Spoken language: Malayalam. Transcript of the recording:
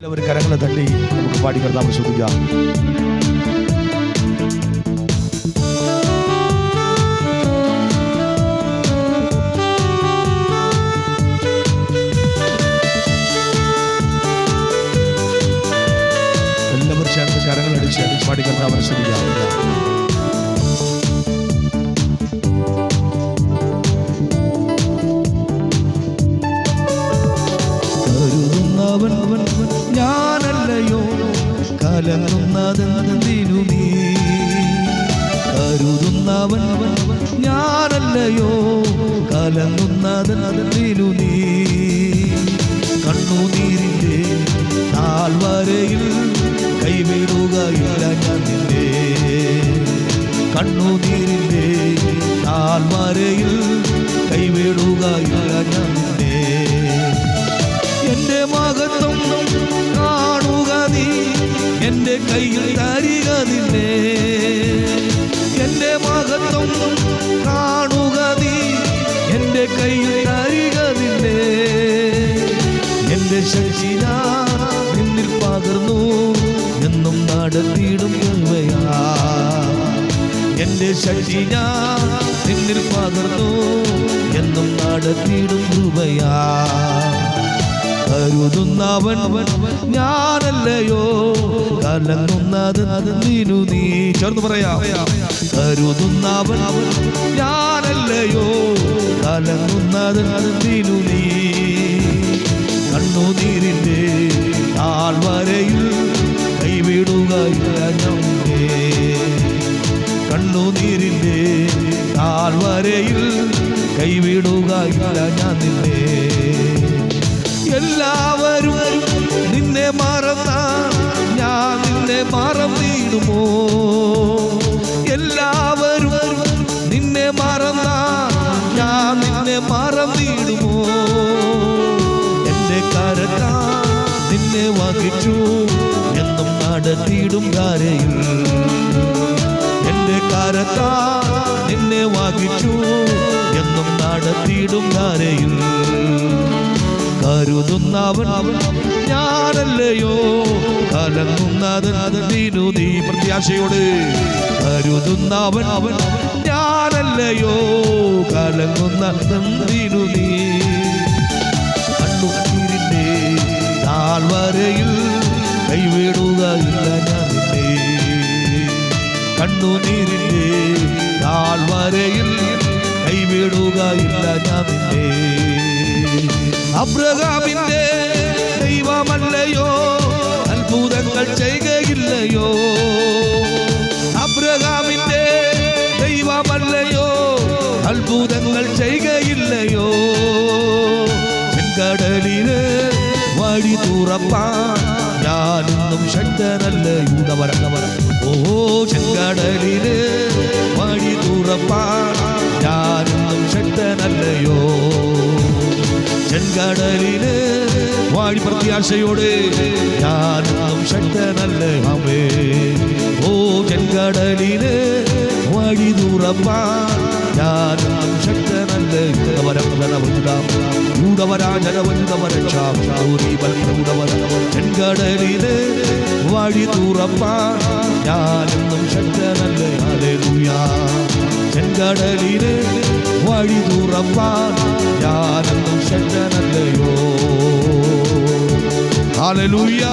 എല്ലാവരും കരങ്ങളെ തട്ടി നമുക്ക് പാടി കർത്താവിനെ സ്തുതിക്കാം. എല്ലാവരും ചേർന്ന് കരങ്ങളടിച്ച് പാടി കർത്താവിനെ സ്തുതിക്കാം. ഞാനല്ലയോ കലങ്ങുന്നതെന്തിനു നീ കരുതുന്നവൻ ഞാനല്ലയോ കലങ്ങുന്നതെന്തിനു നീ കണ്ണുനീരിൻ്റെ താഴ്വരയിൽ കൈവിടുകയില്ല ഞാൻ നിന്നെ കണ്ണുനീരിൻ്റെ താഴ്വരയിൽ കൈവിടുകയില്ല ഞാൻ നിന്നെ എന്റെ മഹത്വം കാണുക നീ എന്റെ കയ്യിൽ തരിക നിന്നെ എന്റെ മഹത്വം കാണുക നീ എന്റെ കയ്യിൽ തരിക നിന്നെ എന്റെ ശക്തി നിന്നിൽ പകർന്നു എന്നും നടത്തിയിടും കൃപയാ എന്റെ ശക്തി നിന്നിൽ പകർന്നു എന്നും നടത്തിയിടും കൃപയാ കരുതുന്നവൻ ഞാനല്ലയോ കലങ്ങുന്നതെന്തിനു നീ ചേർന്ന് പറയാം കരുതുന്നവൻ ഞാനല്ലയോ കലങ്ങുന്നതെന്തിനു നീ കണ്ണുനീരിൻ്റെ താഴ്വരയിൽ കൈവിടുകയില്ല ഞാൻ കണ്ണുനീരിൻ്റെ താഴ്വരയിൽ കൈവിടുകയില്ല ഞാൻ നിന്നെ എല്ലാവരും നിന്നെ മറന്ന ഞാൻ നിന്നെ മറന്നിടുമോ എല്ലാവരും നിന്നെ മറന്ന ഞാൻ നിന്നെ മറന്നിടുമോ എന്റെ കരത്താ നിന്നെ വഹിച്ചു എന്നും നടത്തിയിടും കരയിൽ എന്റെ കരത്താ നിന്നെ വഹിച്ചു എന്നും നടത്തിയിടും കരയിൽ കരുതുന്നവൻ ഞാനല്ലയോ കലങ്ങുന്നതെന്തിനു നീ പ്രത്യാശയോട് കരുതുന്നവൻ ഞാനല്ലയോ കലങ്ങുന്നതെന്തിനു നീ കണ്ണുനീരിൻ്റെ താഴ്വരയിൽ കൈവിടുകയില്ല ഞാൻ നിന്നെ കണ്ണുനീരിൻ്റെ താഴ്വരയിൽ കൈവിടുകയില്ല ഞാൻ നിന്നെ അബ്രഹാമിന്റെ ദൈവമല്ലയോ അത്ഭുതങ്ങൾ ചെയ്യുകയില്ലയോ അബ്രഹാമിന്റെ ദൈവമല്ലയോ അത്ഭുതങ്ങൾ ചെയ്യുകയില്ലയോ ചെങ്കടലിന് വഴി തുറപ്പാൻ ഞാനൊന്നും ശക്തനല്ലയൂടവര ഓ ചെങ്കടലിന് വഴി തുറപ്പാൻ ഞാനൊന്നും ശക്തനല്ലയോ ചെങ്കടലിന് വാഴി പ്രത്യാശയോടെ ഞാനും ശക്തനല്ലേ അവേ ഓ ചെങ്കടലിന് വഴി തുറപ്പാൻ ഞാനും ശക്തനല്ലേ ചെങ്കടലിന് വഴി തുറപ്പാൻ ഞാനും ശക്തനല്ലേ ഹല്ലേലൂയാ ചെങ്കടലിന് വഴി തുറപ്പാൻ ഞാനെന്നും ശക്തനല്ലയോ ഹല്ലേലൂയ.